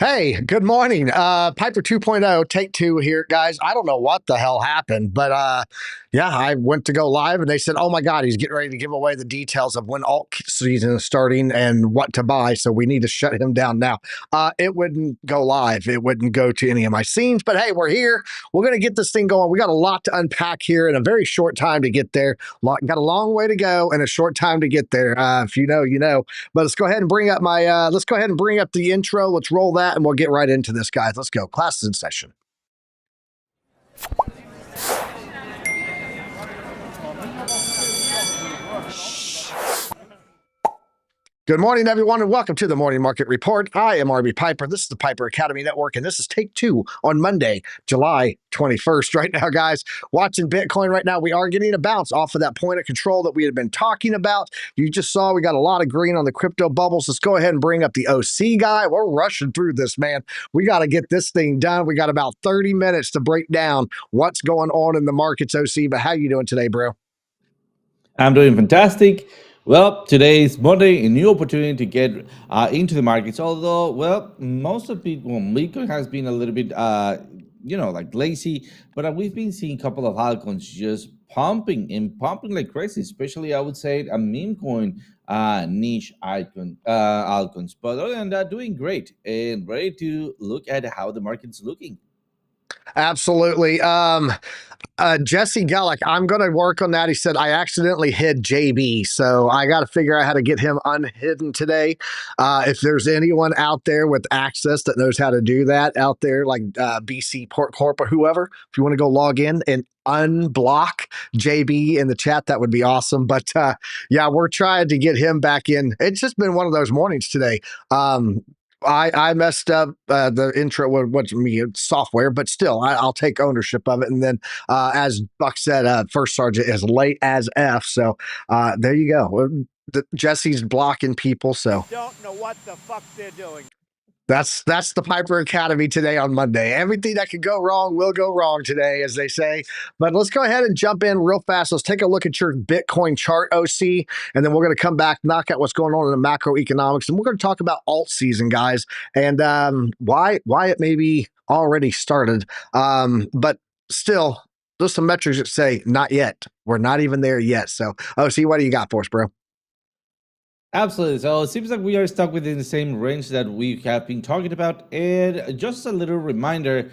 Hey, good morning. Piper 2.0, take two here, guys. I don't know what the hell happened, but yeah, I went to go live and they said, oh my God, he's getting ready to give away the details of when alt season is starting and what to buy. So we need to shut him down now. It wouldn't go live. It wouldn't go to any of my scenes, but hey, we're here. We're going to get this thing going. We got a lot to unpack here in a very short time to get there. Got a long way to go and a short time to get there. If you know, you know. But let's go ahead and bring up let's go ahead and bring up the intro. Let's roll that and we'll get right into this, guys. Let's go. Class is in session. Good morning, everyone, and welcome to the Morning Market Report. I am RB Piper. This is the Piper Academy Network, and this is take two on Monday, July 21st. Right now, guys, watching Bitcoin right now, we are getting a bounce off of that point of control that we had been talking about. You just saw we got a lot of green on the crypto bubbles. Let's go ahead and bring up the OC guy. We're rushing through this, man. We got to get this thing done. We got about 30 minutes to break down what's going on in the markets, OC. But how you doing today, bro? I'm doing fantastic. Well, today is Monday, a new opportunity to get into the markets. Although, well, most of people, Bitcoin has been a little bit, like lazy, but we've been seeing a couple of altcoins just pumping and pumping like crazy. Especially, I would say, a meme coin niche altcoins. But other than that, doing great and ready to look at how the market's looking. Absolutely. Jesse Gellick, I'm going to work on that. He said, I accidentally hid JB, so I got to figure out how to get him unhidden today. If there's anyone out there with access that knows how to do that out there, like BC Port Corp or whoever, if you want to go log in and unblock JB in the chat, that would be awesome. But yeah, we're trying to get him back in. It's just been one of those mornings today. I messed up the intro with me software, but still, I'll take ownership of it. And then, as Buck said, First Sergeant is late as F. So there you go. Jesse's blocking people. So don't know what the fuck they're doing. That's the Piper Academy today on Monday. Everything that could go wrong will go wrong today, as they say. But let's go ahead and jump in real fast. Let's take a look at your Bitcoin chart, OC, and then we're going to come back, knock out what's going on in the macroeconomics, and we're going to talk about alt season, guys, and why it maybe already started. But still, there's some metrics that say not yet. We're not even there yet. So, OC, what do you got for us, bro? Absolutely. So it seems like we are stuck within the same range that we have been talking about. And just a little reminder,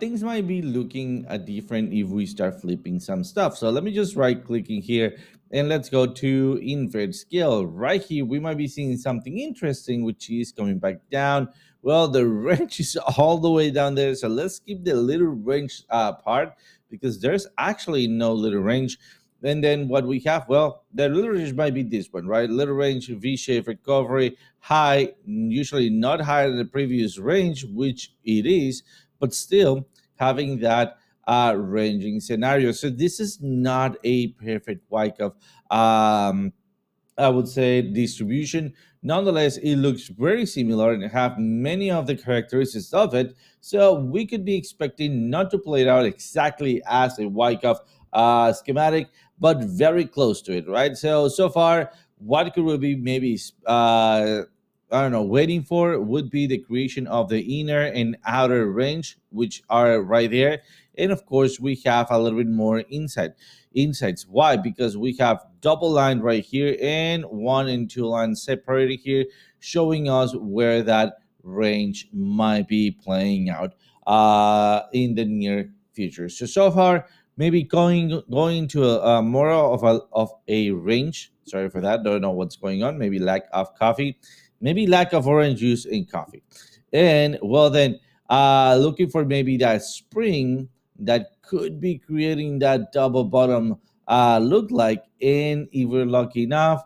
things might be looking different if we start flipping some stuff. So let me just right clicking here and let's go to invert scale. Right here, we might be seeing something interesting, which is coming back down. Well, the range is all the way down there. So let's keep the little range part because there's actually no little range. And then what we have, well, the little range might be this one, right? Little range, V-shaped recovery, high, usually not higher than the previous range, which it is, but still having that ranging scenario. So this is not a perfect Wyckoff, I would say, distribution. Nonetheless, it looks very similar and have many of the characteristics of it. So we could be expecting not to play it out exactly as a Wyckoff schematic, but very close to it, right? So far, what could we be maybe, waiting for would be the creation of the inner and outer range, which are right there. And of course, we have a little bit more insights. Why? Because we have double line right here and 1 and 2 lines separated here, showing us where that range might be playing out in the near future. So far, maybe going to a more of a range. Sorry for that. Don't know what's going on. Maybe lack of coffee, maybe lack of orange juice and coffee. And well, then looking for maybe that spring that could be creating that double bottom look like. And if we're lucky enough,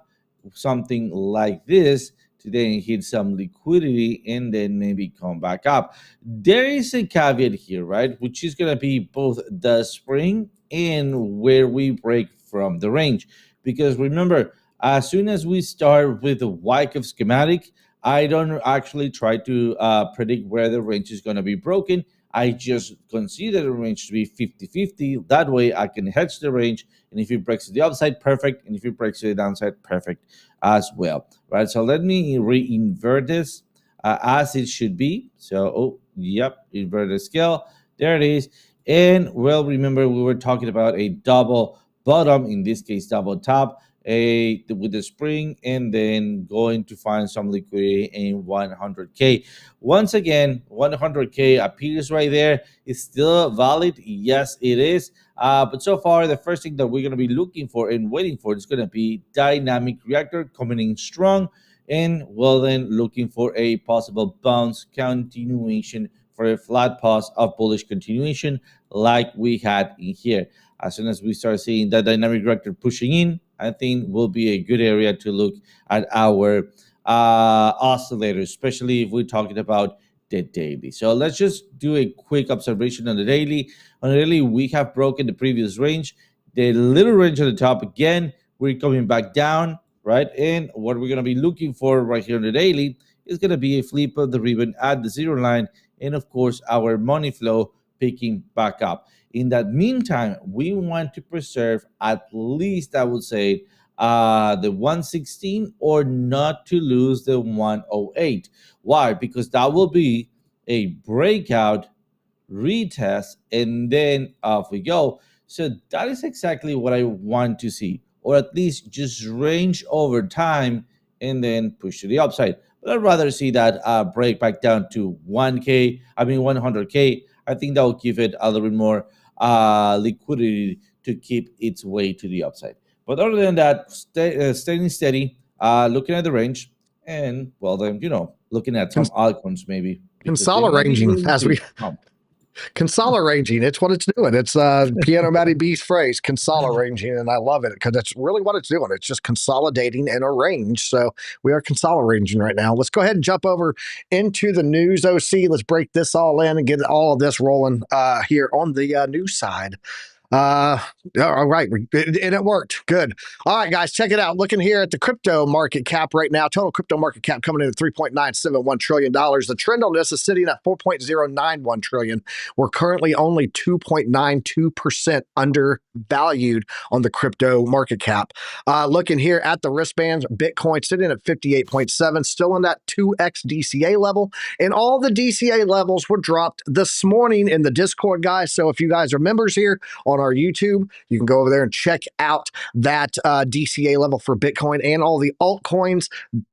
something like this today hit some liquidity and then maybe come back up. There is a caveat here, right? Which is going to be both the spring and where we break from the range. Because remember, as soon as we start with the Wyckoff schematic, I don't actually try to predict where the range is going to be broken. I just consider the range to be 50-50. That way I can hedge the range. And if it breaks to the upside, perfect. And if it breaks to the downside, perfect as well, right? So let me re-invert this. as it should be. So, oh, yep, inverted scale. There it is. And well, remember we were talking about a double bottom, in this case, double top, with the spring, and then going to find some liquidity in 100K. Once again, 100K appears right there. It's still valid. Yes, it is. But so far, the first thing that we're going to be looking for and waiting for is going to be dynamic reactor coming in strong, and well, then looking for a possible bounce continuation for a flat pause of bullish continuation like we had in here. As soon as we start seeing that dynamic reactor pushing in, I think will be a good area to look at our oscillator, especially if we're talking about the daily. So let's just do a quick observation on the daily. On the daily, we have broken the previous range, the little range at the top again. We're coming back down, right? And what we're going to be looking for right here on the daily is going to be a flip of the ribbon at the zero line, and of course, our money flow picking back up. In that meantime, we want to preserve at least, I would say, the 116 or not to lose the 108. Why? Because that will be a breakout retest, and then off we go. So that is exactly what I want to see, or at least just range over time and then push to the upside. But I'd rather see that break back down to 100K. I think that will give it a little bit more liquidity to keep its way to the upside. But other than that, staying steady, looking at the range, and well, then looking at some altcoins maybe. Consolidating as we consolidating. It's what it's doing. It's Piano Matty B's phrase, consolidating, and I love it because that's really what it's doing. It's just consolidating in a range. So we are consolidating right now. Let's go ahead and jump over into the news, OC. Let's break this all in and get all of this rolling here on the news side. All right, and it worked. Good. All right, guys, check it out. Looking here at the crypto market cap right now, total crypto market cap coming in at $3.971 trillion. The trend on this is sitting at $4.091 trillion. We're currently only 2.92% undervalued on the crypto market cap. Looking here at the wristbands, Bitcoin sitting at 58.7, still in that 2x DCA level, and all the DCA levels were dropped this morning in the Discord, guys. So if you guys are members here on our YouTube, you can go over there and check out that DCA level for Bitcoin and all the altcoins.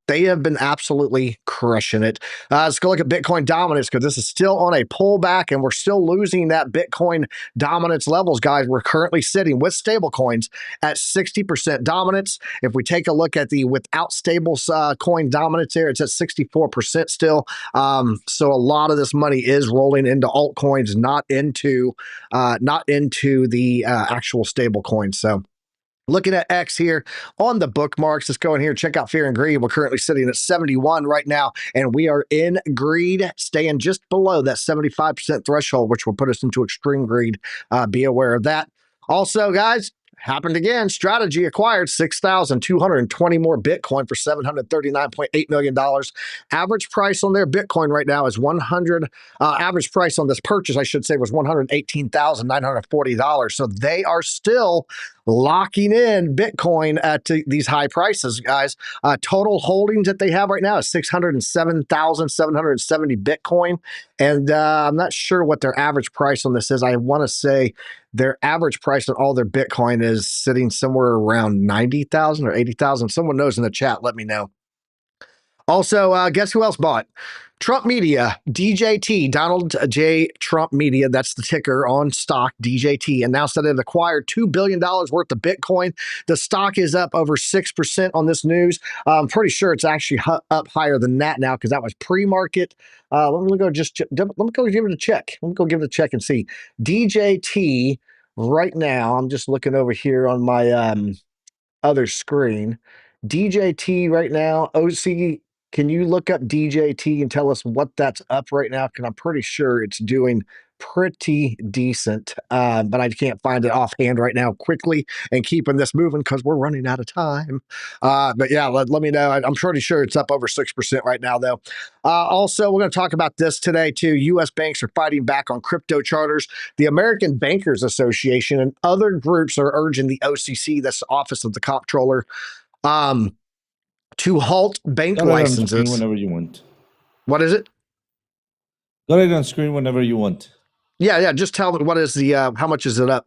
They have been absolutely crushing it. Let's go look at Bitcoin dominance because this is still on a pullback and we're still losing that Bitcoin dominance levels, guys. We're currently sitting with stable coins at 60% dominance. If we take a look at the without stable coin dominance there, it's at 64% still. So a lot of this money is rolling into altcoins, not into the actual stable coins. So looking at X here on the bookmarks, let's go in here and check out Fear and Greed. We're currently sitting at 71 right now, and we are in greed, staying just below that 75% threshold, which will put us into extreme greed. Be aware of that. Also, guys, happened again. Strategy acquired 6,220 more Bitcoin for $739.8 million. Average price on their Bitcoin right now is average price on this purchase, I should say, was $118,940. So they are still locking in Bitcoin at these high prices, guys. Total holdings that they have right now is 607,770 Bitcoin. And I'm not sure what their average price on this is. I want to say their average price on all their Bitcoin is sitting somewhere around 90,000 or 80,000. Someone knows in the chat, let me know. Also, guess who else bought? Trump Media, DJT, Donald J. Trump Media, that's the ticker on stock, DJT, announced that it acquired $2 billion worth of Bitcoin. The stock is up over 6% on this news. I'm pretty sure it's actually up higher than that now because that was pre-market. Let me go give it a check. Let me go give it a check and see. DJT right now, I'm just looking over here on my other screen. DJT right now, OC, can you look up DJT and tell us what that's up right now? Because I'm pretty sure it's doing pretty decent, but I can't find it offhand right now quickly and keeping this moving because we're running out of time. But yeah, let me know. I'm pretty sure it's up over 6% right now, though. Also, we're going to talk about this today, too. U.S. banks are fighting back on crypto charters. The American Bankers Association and other groups are urging the OCC, that's the Office of the Comptroller, to halt bank licenses. Whenever you want. What is it? Go ahead on screen whenever you want. Yeah. Just tell me what is the how much is it up?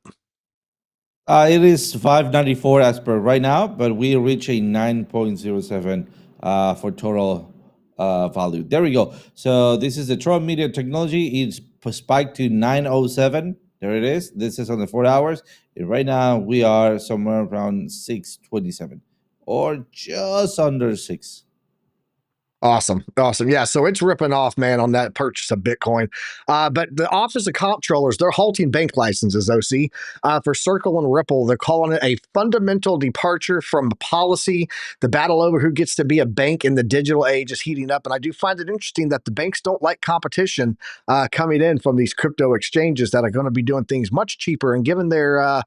It is 594 as per right now, but we reach a 9.07 for total value. There we go. So this is the Tron Media Technology. It's spiked to 907. There it is. This is on the 4 hours. And right now we are somewhere around 627 or just under 6. Awesome. Yeah, so it's ripping off, man, on that purchase of Bitcoin. But the Office of Comptrollers, they're halting bank licenses, OC, for Circle and Ripple. They're calling it a fundamental departure from policy. The battle over who gets to be a bank in the digital age is heating up. And I do find it interesting that the banks don't like competition coming in from these crypto exchanges that are going to be doing things much cheaper and giving their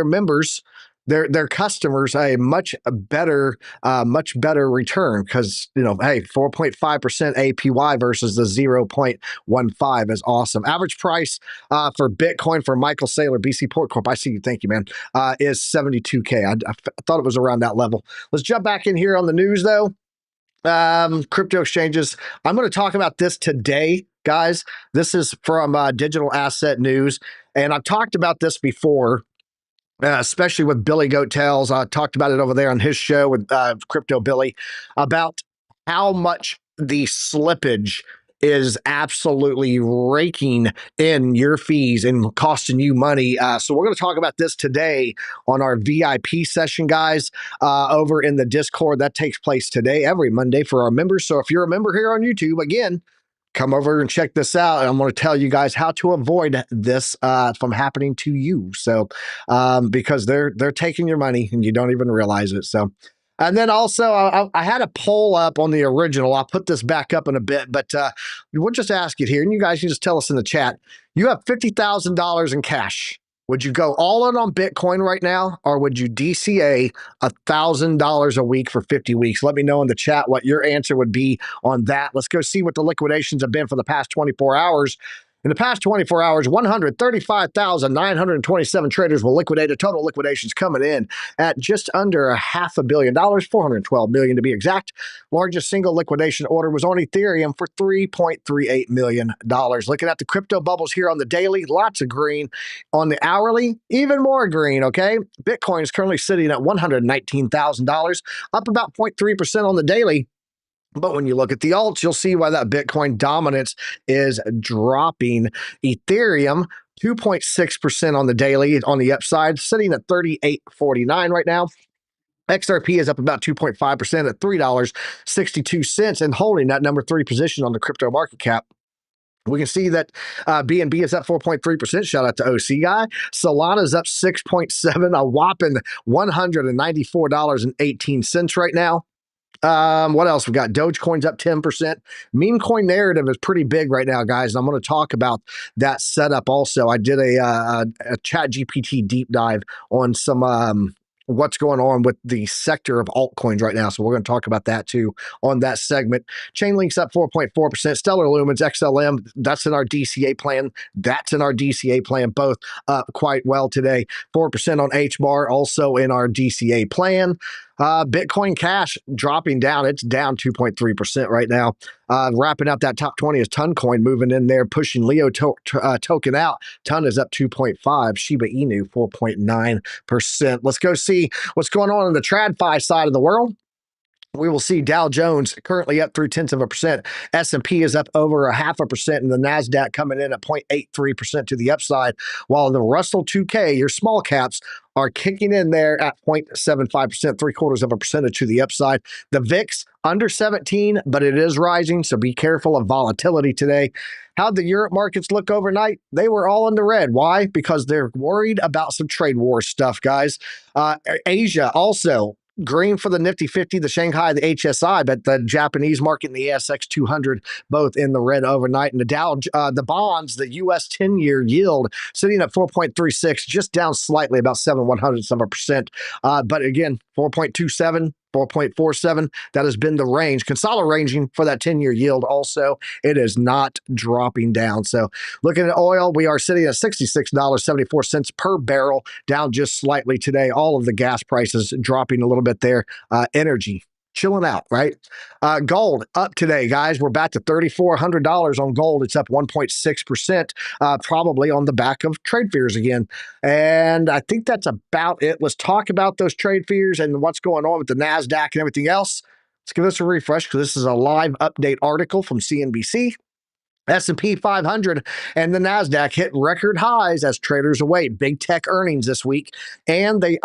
members, their customers, a much better return, because hey, 4.5% APY versus the 0.15 is awesome. Average price for Bitcoin for Michael Saylor, BC Port Corp, I see you, thank you, man, is 72K. I thought it was around that level. Let's jump back in here on the news though. Crypto exchanges, I'm going to talk about this today, guys. This is from Digital Asset News, and I've talked about this before, especially with Billy Goat Tales. I talked about it over there on his show with Crypto Billy, about how much the slippage is absolutely raking in your fees and costing you money. So we're going to talk about this today on our VIP session, guys, over in the Discord. That takes place today, every Monday, for our members. So if you're a member here on YouTube, again, come over and check this out. And I'm going to tell you guys how to avoid this from happening to you. So, because they're taking your money and you don't even realize it. So, and then also I had a poll up on the original. I'll put this back up in a bit, but we'll just ask it here, and you guys can just tell us in the chat. You have $50,000 in cash. Would you go all in on Bitcoin right now, or would you DCA $1,000 a week for 50 weeks? Let me know in the chat what your answer would be on that. Let's go see what the liquidations have been for the past 24 hours. In the past 24 hours, 135,927 traders will liquidate. Total liquidations coming in at just under $500 million, $412 million to be exact. Largest single liquidation order was on Ethereum for $3.38 million. Looking at the crypto bubbles here on the daily, lots of green. On the hourly, even more green, okay? Bitcoin is currently sitting at $119,000, up about 0.3% on the daily. But when you look at the alts, you'll see why that Bitcoin dominance is dropping. Ethereum, 2.6% on the daily on the upside, sitting at 38.49 right now. XRP is up about 2.5% at $3.62 and holding that number 3 position on the crypto market cap. We can see that BNB is up 4.3%. Shout out to OC Guy. Solana's up 6.7, a whopping $194.18 right now. What else? We got Dogecoin's up 10%. Meme coin narrative is pretty big right now, guys. And I'm going to talk about that setup also. I did a Chat GPT deep dive on some what's going on with the sector of altcoins right now. So we're going to talk about that too on that segment. Chainlink's up 4.4%. Stellar Lumens, XLM, that's in our DCA plan. That's in our DCA plan, both up quite well today. 4% on HBAR, also in our DCA plan. Bitcoin Cash dropping down. It's down 2.3% right now. Wrapping out that top 20 is Toncoin moving in there, pushing Leo token out. Ton is up 2.5. Shiba Inu 4.9%. Let's go see what's going on in the TradFi side of the world. We will see Dow Jones currently up 0.3%. S&P is up over 0.5%, and the NASDAQ coming in at 0.83% to the upside, while the Russell 2K, your small caps, are kicking in there at 0.75%, 0.75% to the upside. The VIX under 17, but it is rising, so be careful of volatility today. How'd the Europe markets look overnight? They were all in the red. Why? Because they're worried about some trade war stuff, guys. Asia also green for the Nifty 50, the Shanghai, the HSI, but the Japanese market and the ASX 200 both in the red overnight. And the Dow, the bonds, the U.S. 10-year yield sitting at 4.36, just down slightly, about 0.07%. But again, 4.27. 4.47, that has been the range. Consolidated ranging for that 10-year yield also. It is not dropping down. So looking at oil, we are sitting at $66.74 per barrel, down just slightly today. All of the gas prices dropping a little bit there. Energy chilling out, right? Gold up today, guys. We're back to $3,400 on gold. It's up 1.6%, probably on the back of trade fears again. And I think that's about it. Let's talk about those trade fears and what's going on with the NASDAQ and everything else. Let's give this a refresh because this is a live update article from CNBC. S&P 500 and the NASDAQ hit record highs as traders await big tech earnings this week and the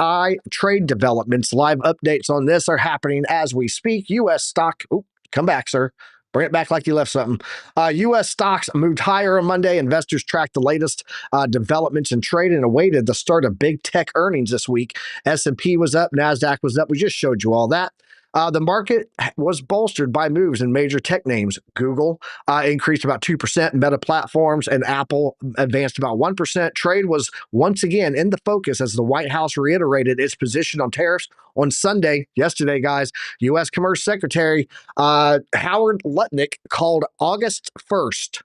trade developments. Live updates on this are happening as we speak. U.S. stock, come back, sir. Bring it back like you left something. U.S. stocks moved higher on Monday. Investors tracked the latest developments in trade and awaited the start of big tech earnings this week. S&P was up. NASDAQ was up. We just showed you all that. The market was bolstered by moves in major tech names. Google increased about 2%, Meta Platforms and Apple advanced about 1%. Trade was once again in the focus as the White House reiterated its position on tariffs on Sunday. Yesterday, guys, U.S. Commerce Secretary Howard Lutnick called August 1st.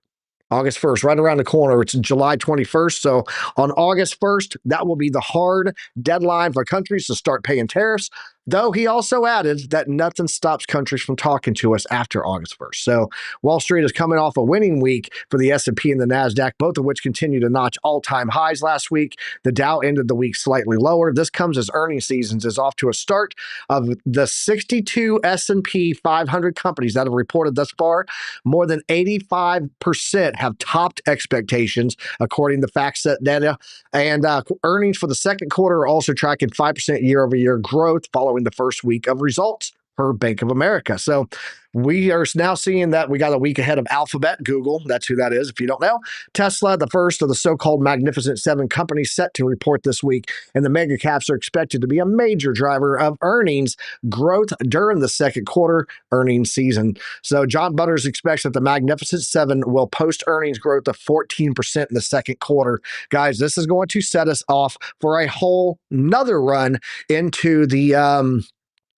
August 1st, right around the corner. It's July 21st. So on August 1st, that will be the hard deadline for countries to start paying tariffs. Though he also added that nothing stops countries from talking to us after August 1st. So Wall Street is coming off a winning week for the S&P and the NASDAQ, both of which continue to notch all-time highs last week. The Dow ended the week slightly lower. This comes as earnings seasons is off to a start. Of the 62 S&P 500 companies that have reported thus far, more than 85% have topped expectations, according to FactSet data. And earnings for the second quarter are also tracking 5% year-over-year growth following the first week of results per Bank of America. So we are now seeing that we got a week ahead of Alphabet, Google. That's who that is, if you don't know. Tesla, the first of the so-called Magnificent Seven companies set to report this week. And the mega caps are expected to be a major driver of earnings growth during the second quarter earnings season. So John Butters expects that the Magnificent Seven will post earnings growth of 14% in the second quarter. Guys, this is going to set us off for a whole nother run into the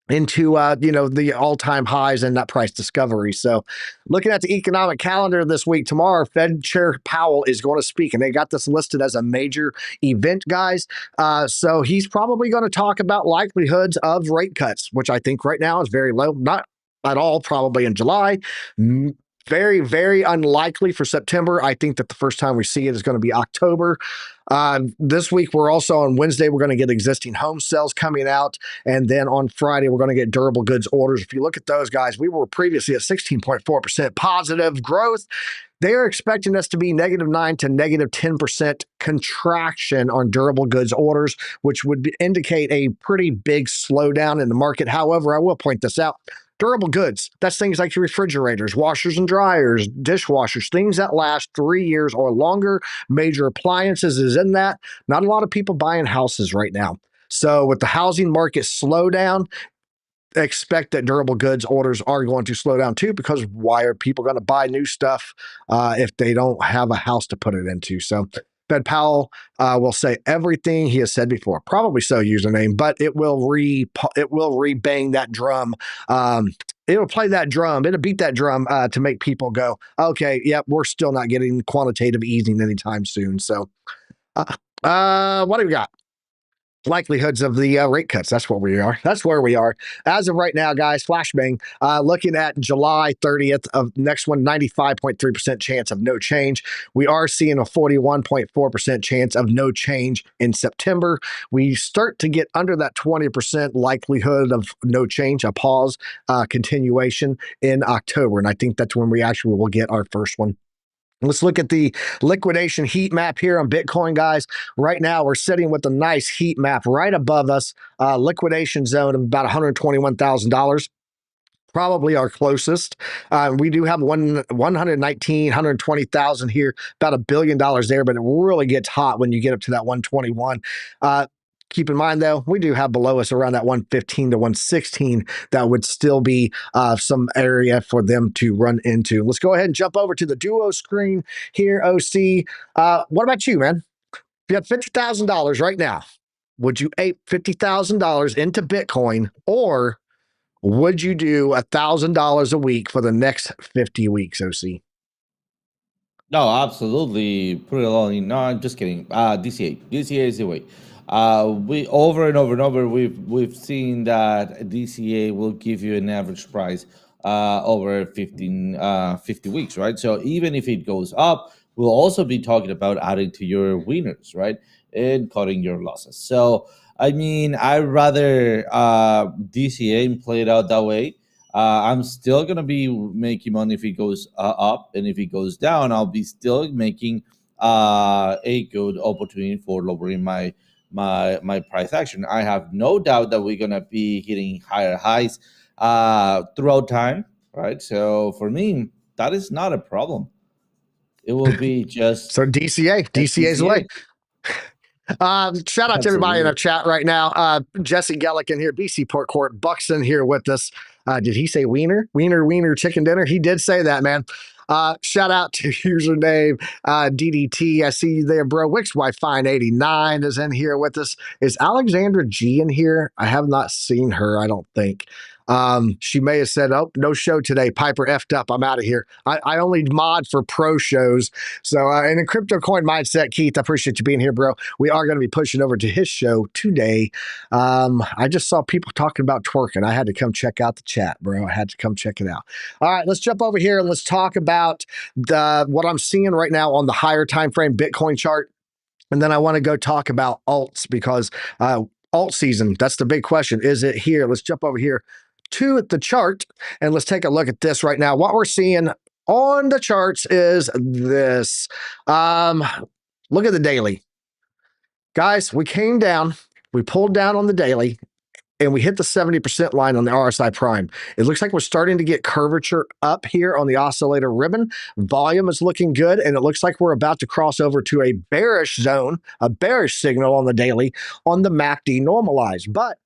the all-time highs and that price discovery. So looking at the economic calendar this week, tomorrow, Fed Chair Powell is going to speak, and they got this listed as a major event, guys. So he's probably going to talk about likelihoods of rate cuts, which I think right now is very low. Not at all, probably in July. Very, very unlikely for September. I think that the first time we see it is going to be October. This week, we're also on Wednesday, we're going to get existing home sales coming out. And then on Friday, we're going to get durable goods orders. If you look at those, guys, we were previously at 16.4% positive growth. They are expecting us to be -9 to -10% contraction on durable goods orders, which would indicate a pretty big slowdown in the market. However, I will point this out. Durable goods, that's things like refrigerators, washers and dryers, dishwashers, things that last 3 years or longer. Major appliances is in that. Not a lot of people buying houses right now. So with the housing market slowdown, expect that durable goods orders are going to slow down too, because why are people going to buy new stuff if they don't have a house to put it into? So Fed Powell will say everything he has said before, probably so, username, but it will re-bang that drum. It'll play that drum. It'll beat that drum to make people go, okay, yep, we're still not getting quantitative easing anytime soon. So what do we got? Likelihoods of the rate cuts. That's what we are. That's where we are. As of right now, guys, flashbang, looking at July 30th of next one, 95.3% chance of no change. We are seeing a 41.4% chance of no change in September. We start to get under that 20% likelihood of no change, a pause, continuation in October. And I think that's when we actually will get our first one. Let's look at the liquidation heat map here on Bitcoin, guys. Right now, we're sitting with a nice heat map right above us, liquidation zone of about $121,000. Probably our closest. We do have 119, 120,000 here, about $1 billion there, but it really gets hot when you get up to that 121. Keep in mind, though, we do have below us around that 115 to 116 that would still be some area for them to run into. Let's go ahead and jump over to the duo screen here, OC. What about you, man? If you had $50,000 right now, would you ape $50,000 into Bitcoin, or would you do $1,000 a week for the next 50 weeks, OC? No, absolutely. Put it all in. No, I'm just kidding. DCA. DCA is the way. We over and over and over we've seen that DCA will give you an average price over 50 weeks, right? So even if it goes up, we'll also be talking about adding to your winners, right, and cutting your losses. So I mean, I'd rather DCA and play it out that way. I'm still gonna be making money if it goes up, and if it goes down, I'll be still making a good opportunity for lowering my price action. I have no doubt that we're gonna be hitting higher highs throughout time, right? So for me, that is not a problem. It will be just So DCA's the way. DCA. Shout out to everybody in our chat right now. Jesse Gellick in here, BC Port Court, Buxton here with us. Did he say wiener? Wiener chicken dinner? He did say that, man. Shout out to username DDT. I see you there, bro. Wix Wi-Fi 89 is in here with us. Is Alexandra G in here? I have not seen her, I don't think. She may have said, oh, no show today. Piper effed up. I'm out of here. I only mod for pro shows. So in a crypto coin mindset, Keith, I appreciate you being here, bro. We are going to be pushing over to his show today. I just saw people talking about twerking. I had to come check out the chat, bro. I had to come check it out. All right, let's jump over here and let's talk about what I'm seeing right now on the higher time frame Bitcoin chart. And then I want to go talk about alts because alt season, that's the big question. Is it here? Let's jump over here to the chart and let's take a look at this right now. What we're seeing on the charts is this. Look at the daily. Guys, we came down, we pulled down on the daily, and we hit the 70% line on the RSI prime. It looks like we're starting to get curvature up here on the oscillator ribbon. Volume is looking good, and it looks like we're about to cross over to a bearish zone, a bearish signal on the daily on the MACD normalized. But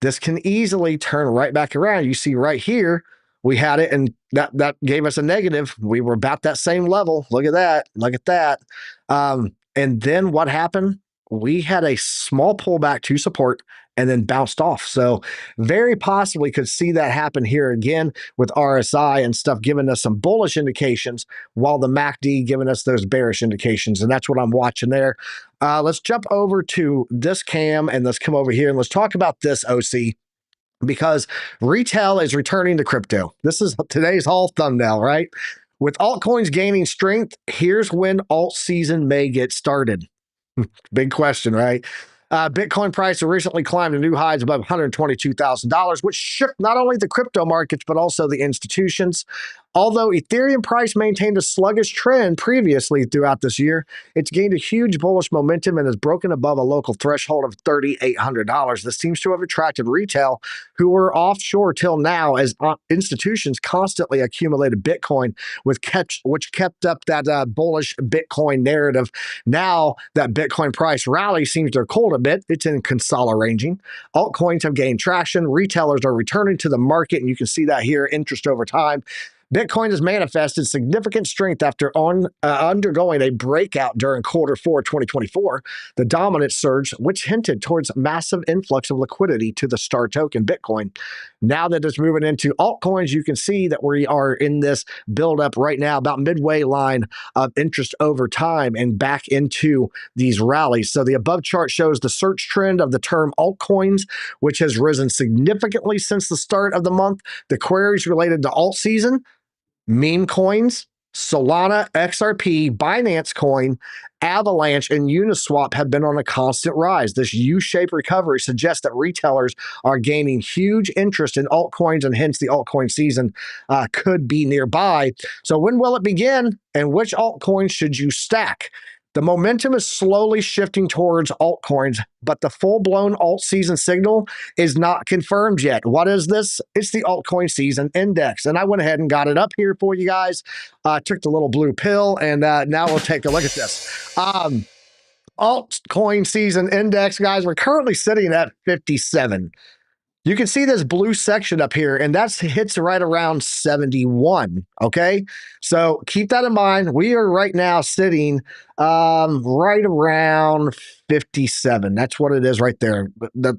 this can easily turn right back around. You see right here, we had it, and that gave us a negative. We were about that same level. Look at that. Look at that. And then what happened? We had a small pullback to support and then bounced off. So very possibly could see that happen here again with RSI and stuff giving us some bullish indications while the MACD giving us those bearish indications. And that's what I'm watching there. Let's jump over to this cam and let's come over here and let's talk about this OC because retail is returning to crypto. This is today's haul thumbnail, right? With altcoins gaining strength, here's when alt season may get started. Big question, right? Bitcoin price recently climbed to new highs above $122,000, which shook not only the crypto markets, but also the institutions. Although Ethereum price maintained a sluggish trend previously throughout this year, it's gained a huge bullish momentum and has broken above a local threshold of $3,800. This seems to have attracted retail who were offshore till now as institutions constantly accumulated Bitcoin, which kept up that bullish Bitcoin narrative. Now that Bitcoin price rally seems to have cooled a bit, it's in consolidation. Altcoins have gained traction. Retailers are returning to the market, and you can see that here, interest over time. Bitcoin has manifested significant strength after undergoing a breakout during Q4 2024, the dominant surge, which hinted towards massive influx of liquidity to the star token Bitcoin. Now that it's moving into altcoins, you can see that we are in this buildup right now, about midway line of interest over time and back into these rallies. So the above chart shows the search trend of the term altcoins, which has risen significantly since the start of the month. The queries related to Altseason, meme coins, Solana, XRP, Binance Coin, Avalanche, and Uniswap have been on a constant rise. This U-shaped recovery suggests that retailers are gaining huge interest in altcoins, and hence the altcoin season could be nearby. So when will it begin, and which altcoins should you stack? The momentum is slowly shifting towards altcoins, but the full-blown alt season signal is not confirmed yet. What is this? It's the altcoin season index, and I went ahead and got it up here for you guys. Took the little blue pill, and now we'll take a look at this. Altcoin season index, guys, we're currently sitting at 57. You can see this blue section up here, and that hits right around 71, okay? So keep that in mind. We are right now sitting right around 57. That's what it is right there.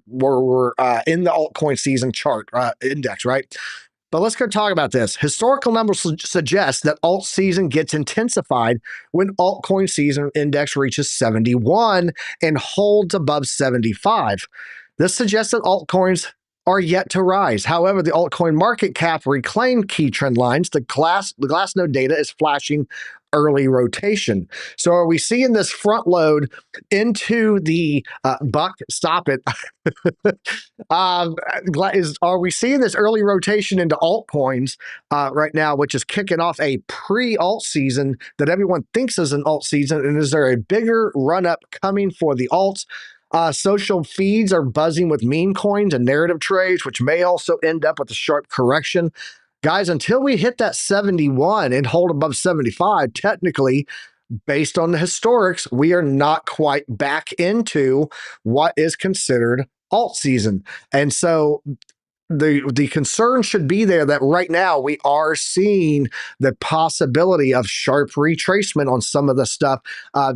We're in the altcoin season chart index, right? But let's go talk about this. Historical numbers suggest that alt season gets intensified when altcoin season index reaches 71 and holds above 75. This suggests that altcoins are yet to rise. However, the altcoin market cap reclaimed key trend lines. The Glassnode data is flashing early rotation. So are we seeing this front load into the buck? Stop it. Are we seeing this early rotation into altcoins right now, which is kicking off a pre-alt season that everyone thinks is an alt season? And is there a bigger run up coming for the alts? Social feeds are buzzing with meme coins and narrative trades, which may also end up with a sharp correction. Guys, until we hit that 71 and hold above 75, technically, based on the historics, we are not quite back into what is considered alt season. And so the concern should be there that right now we are seeing the possibility of sharp retracement on some of the stuff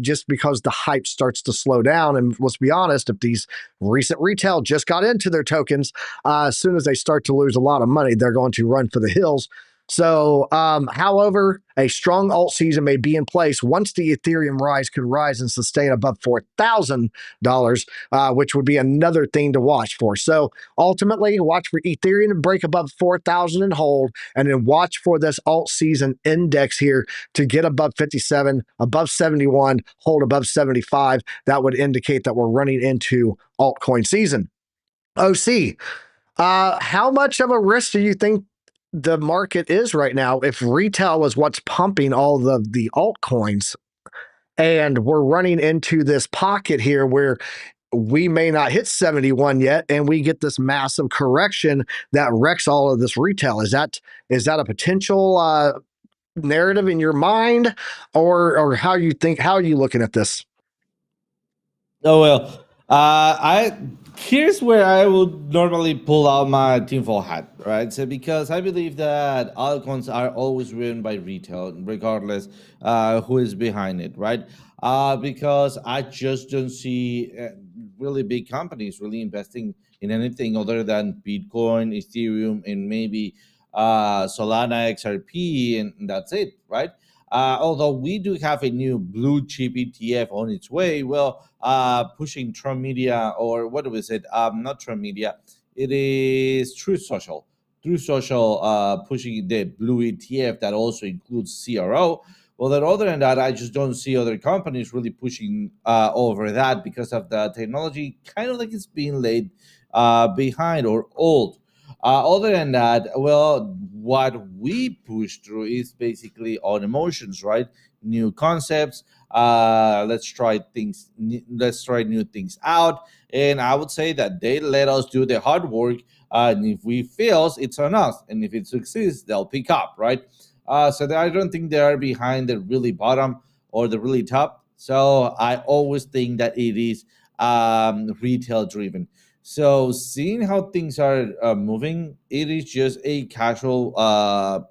just because the hype starts to slow down. And let's be honest, if these recent retail just got into their tokens, as soon as they start to lose a lot of money, they're going to run for the hills. So, however, a strong alt season may be in place once the Ethereum rise could rise and sustain above $4,000, which would be another thing to watch for. So, ultimately, watch for Ethereum to break above 4,000 and hold, and then watch for this alt season index here to get above 57, above 71, hold above 75. That would indicate that we're running into altcoin season. OC, how much of a risk do you think the market is right now if retail was what's pumping all the altcoins and we're running into this pocket here where we may not hit 71 yet and we get this massive correction that wrecks all of this retail? Is that a potential narrative in your mind, or how are you looking at this? Oh well, I here's where I would normally pull out my tinfoil hat, right? So because I believe that altcoins are always driven by retail, regardless who is behind it, right? Because I just don't see really big companies really investing in anything other than Bitcoin, Ethereum, and maybe Solana, XRP, and that's it, right? Although we do have a new blue chip ETF on its way, well, pushing Trump Media, or what was it? Not Trump Media. It is True Social. True Social pushing the blue ETF that also includes CRO. Well, then other than that, I just don't see other companies really pushing over that because of the technology kind of like it's being laid behind or old. Other than that, well, what we push through is basically on emotions, right? New concepts. Let's try things. Let's try new things out. And I would say that they let us do the hard work. And if we fails, it's on us. And if it succeeds, they'll pick up, right? So I don't think they are behind the really bottom or the really top. So I always think that it is retail driven. So seeing how things are moving, it is just a casual a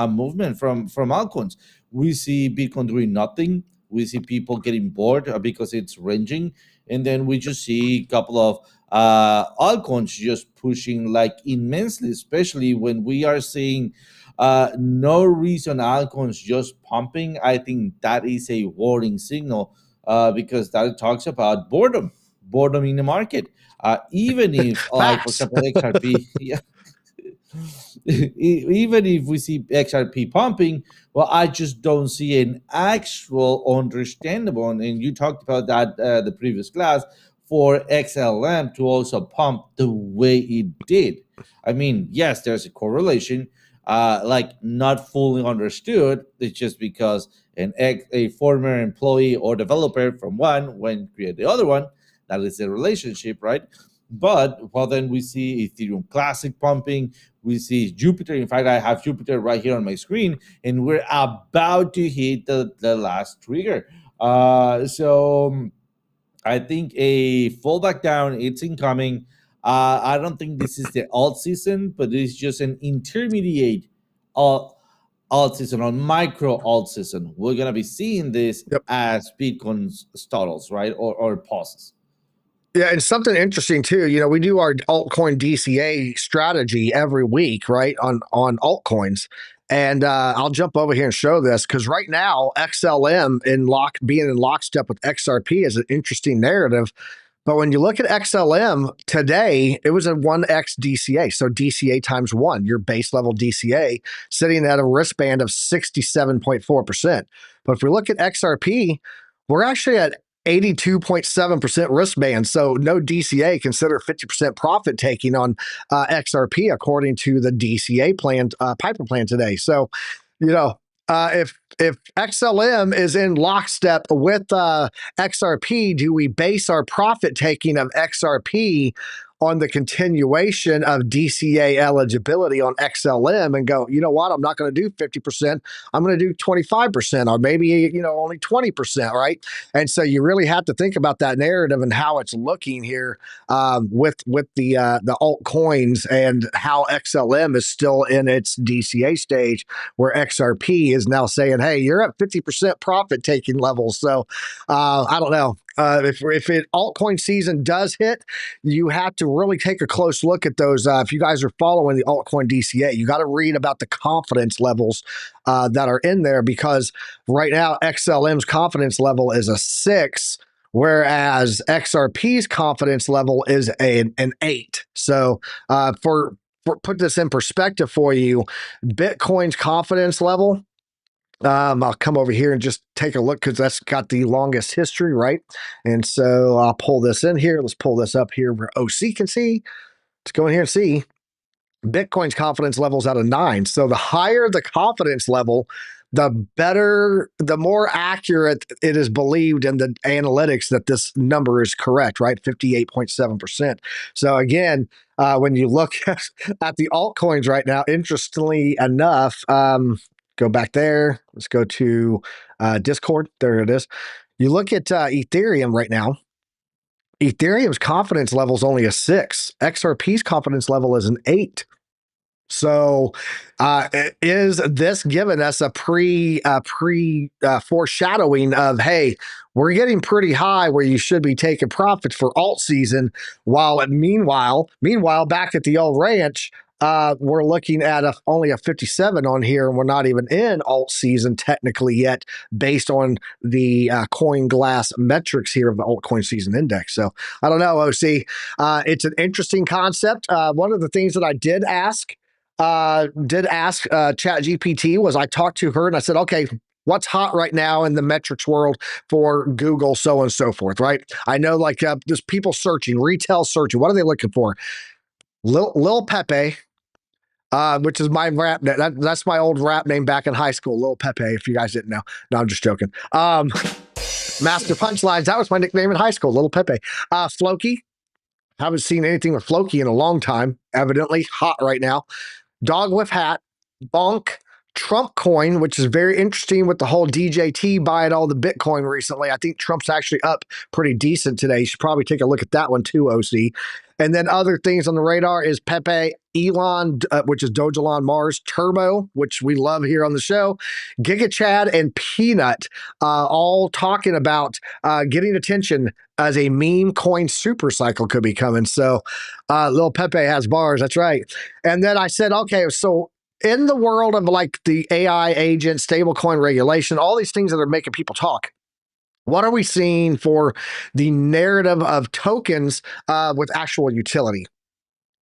movement from altcoins. We see Bitcoin doing nothing. We see people getting bored because it's ranging, and then we just see a couple of altcoins just pushing like immensely, especially when we are seeing no reason altcoins just pumping. I think that is a warning signal because that talks about boredom in the market. Even if, like for Facts. example, XRP, yeah, even if we see XRP pumping, well, I just don't see an actual understandable. And you talked about that the previous class for XLM to also pump the way it did. I mean, yes, there's a correlation, like not fully understood. It's just because a former employee or developer from one when create the other one, that is the relationship, right? But well, then we see Ethereum Classic pumping. We see Jupiter. In fact, I have Jupiter right here on my screen, and we're about to hit the last trigger. So I think a fallback down, it's incoming. I don't think this is the alt season, but it's just an intermediate alt season on micro alt season. We're gonna be seeing this Yep. as Bitcoin stalls, right, or pauses. Yeah, and something interesting too. We do our altcoin DCA strategy every week, right? On altcoins. And I'll jump over here and show this because right now XLM being in lockstep with XRP is an interesting narrative. But when you look at XLM today, it was a 1x DCA. So DCA times one, your base level DCA, sitting at a risk band of 67.4%. But if we look at XRP, we're actually at 82.7% risk band. So no DCA, consider 50% profit taking on XRP according to the DCA plan, Piper plan today. So, you know, if XLM is in lockstep with XRP, do we base our profit taking of XRP on the continuation of DCA eligibility on XLM and go, you know what, I'm not going to do 50%, I'm going to do 25% or maybe, only 20%, right? And so you really have to think about that narrative and how it's looking here with the altcoins and how XLM is still in its DCA stage where XRP is now saying, hey, you're at 50% profit taking levels. So I don't know. If altcoin season does hit, you have to really take a close look at those. If you guys are following the altcoin DCA, you got to read about the confidence levels that are in there because right now XLM's confidence level is a 6, whereas XRP's confidence level is an 8. So for put this in perspective for you, Bitcoin's confidence level. I'll come over here and just take a look because that's got the longest history, right? And so I'll pull this in here. Let's pull this up here where OC can see. Let's go in here and see. Bitcoin's confidence level is at a 9. So the higher the confidence level, the better, the more accurate it is believed in the analytics that this number is correct, right? 58.7%. So again, when you look at the altcoins right now, interestingly enough, go back there. Let's go to Discord. There it is. You look at Ethereum right now. Ethereum's confidence level is only a 6. XRP's confidence level is an 8. So is this giving us a foreshadowing of, hey, we're getting pretty high where you should be taking profits for alt season, while meanwhile back at the old ranch, we're looking at only a 57 on here, and we're not even in alt season technically yet, based on the coin glass metrics here of the altcoin season index. So I don't know, OC. It's an interesting concept. One of the things that I did ask ChatGPT was I talked to her and I said, okay, what's hot right now in the metrics world for Google, so on and so forth, right? I know there's people searching, retail searching. What are they looking for? Lil Pepe, which is my rap name. That's my old rap name back in high school, Lil Pepe, if you guys didn't know. No, I'm just joking. Master Punchlines, that was my nickname in high school, Lil Pepe. Floki, haven't seen anything with Floki in a long time. Evidently hot right now. Dog with hat, Bonk, Trump coin, which is very interesting with the whole DJT buying all the Bitcoin recently. I think Trump's actually up pretty decent today. You should probably take a look at that one too, OC. And then other things on the radar is Pepe, Elon, which is Dogelon Mars, Turbo, which we love here on the show, Giga Chad, and Peanut, all talking about getting attention as a meme coin super cycle could be coming. So Lil Pepe has bars, that's right. And then I said, okay, so in the world of the AI agent, stablecoin regulation, all these things that are making people talk, what are we seeing for the narrative of tokens with actual utility?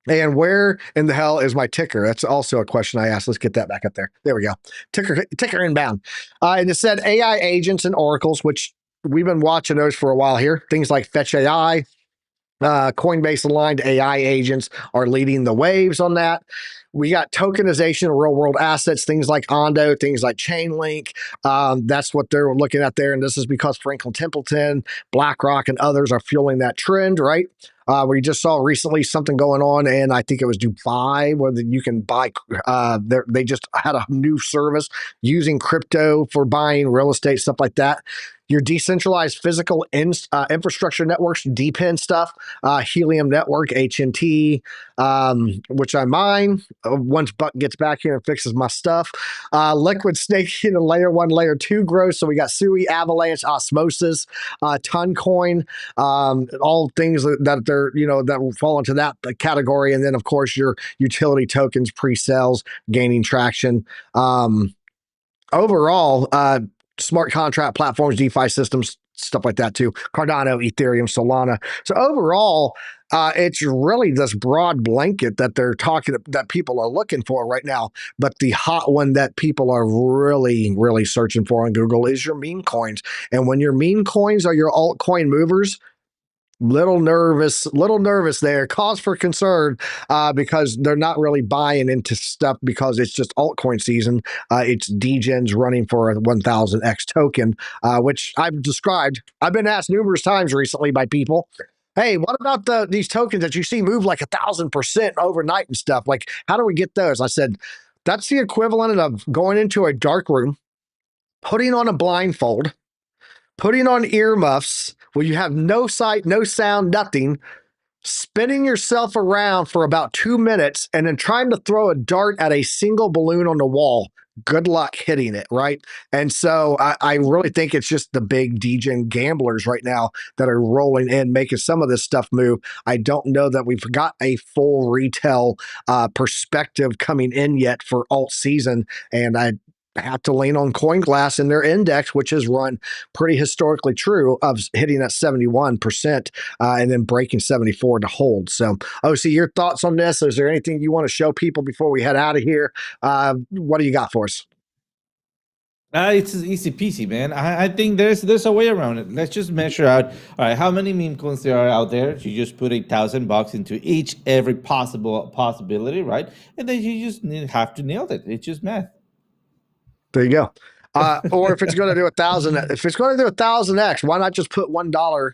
And where in the hell is my ticker? That's also a question I asked. Let's get that back up there. There we go. Ticker inbound. And it said AI agents and oracles, which we've been watching those for a while here. Things like Fetch AI, Coinbase aligned AI agents are leading the waves on that. We got tokenization of real world assets, things like Ondo, things like Chainlink. That's what they're looking at there. And this is because Franklin Templeton, BlackRock, and others are fueling that trend, right? We just saw recently something going on, and I think it was Dubai, where you can buy, they just had a new service using crypto for buying real estate, stuff like that. your decentralized physical infrastructure networks, DPIN stuff, Helium Network, HNT, which I mine once Buck gets back here and fixes my stuff. Liquid staking and layer 1, layer 2 growth. So we got Sui, Avalanche, Osmosis, Toncoin, all things that they're, that will fall into that category. And then, of course, your utility tokens, pre-sales, gaining traction. Overall, smart contract platforms, DeFi systems, stuff like that too. Cardano, Ethereum, Solana. So overall, it's really this broad blanket that they're talking that people are looking for right now. But the hot one that people are really, really searching for on Google is your meme coins. And when your meme coins are your altcoin movers, little nervous there, cause for concern, because they're not really buying into stuff because it's just altcoin season. It's degens running for a 1000x token, which I've described. I've been asked numerous times recently by people, hey, what about these tokens that you see move like 1000% overnight and stuff? Like, how do we get those? I said, that's the equivalent of going into a dark room, putting on a blindfold, putting on earmuffs where you have no sight, no sound, nothing, spinning yourself around for about 2 minutes, and then trying to throw a dart at a single balloon on the wall. Good luck hitting it, right? And so I really think it's just the big degen gamblers right now that are rolling in, making some of this stuff move. I don't know that we've got a full retail perspective coming in yet for Altseason, and I have to lean on CoinGlass in their index, which has run pretty historically true of hitting that 71% and then breaking 74 to hold. So, OC, your thoughts on this? Is there anything you want to show people before we head out of here? What do you got for us? It's easy peasy, man. I think there's a way around it. Let's just measure out, all right, how many meme coins there are out there. You just put $1,000 into every possibility, right? And then you just have to nail it. It's just math. There you go. Or if it's going to do 1,000x, why not just put $1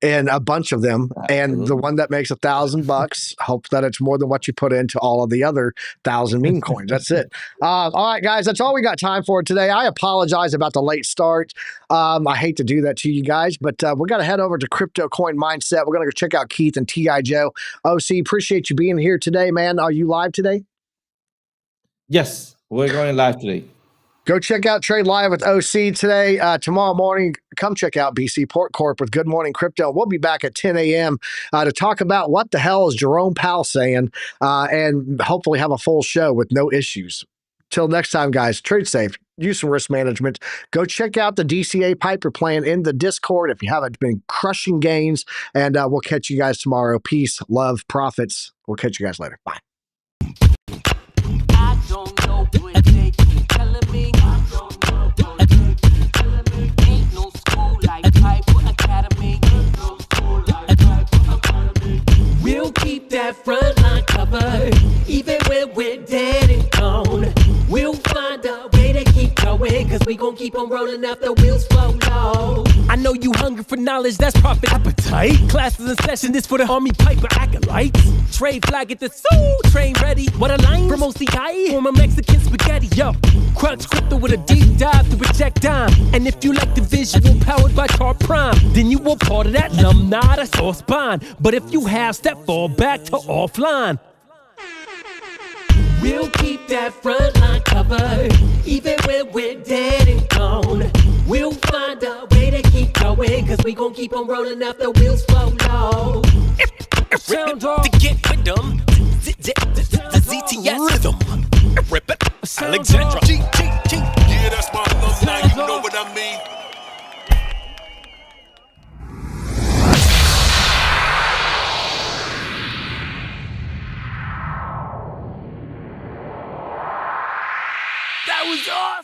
in a bunch of them? Absolutely. And the one that makes $1,000, hope that it's more than what you put into all of the other 1,000 meme coins. That's it. All right, guys, that's all we got time for today. I apologize about the late start. I hate to do that to you guys, but we got to head over to Crypto Coin Mindset. We're going to go check out Keith and T.I. Joe. OC, appreciate you being here today, man. Are you live today? Yes, we're going live today. Go check out Trade Live with OC today. Tomorrow morning, come check out BC Port Corp with Good Morning Crypto. We'll be back at 10 a.m. To talk about what the hell is Jerome Powell saying, and hopefully have a full show with no issues. Till next time, guys, trade safe, use some risk management. Go check out the DCA Piper plan in the Discord if you haven't been crushing gains, and we'll catch you guys tomorrow. Peace, love, profits. We'll catch you guys later. Bye. I don't know what they keep telling me. I don't know what they keep telling me. Ain't no school like Piper Academy. Ain't no school like Piper Academy. We'll keep that front line covered, even when we're dead and gone. We'll find a way to keep going, cause we gon' keep on rolling out the wheels flow low. I know you hungry for knowledge, that's profit appetite. Classes in session, this for the Army Piper acolytes. Trade flag at the soul, train ready. What a line from OCI, former Mexican spaghetti. Yo, crunch crypto with a deep dive to reject dime. And if you like the visual powered by Chart Prime, then you were part of that alumni, that's all spine. But if you have, step fall back to offline. We'll keep that front line covered, even when we're dead and gone. We'll find a way to keep going, cause we gon' keep on rolling out the wheels flow low. Sound off. To get with them, the ZTS rhythm. Alexandra.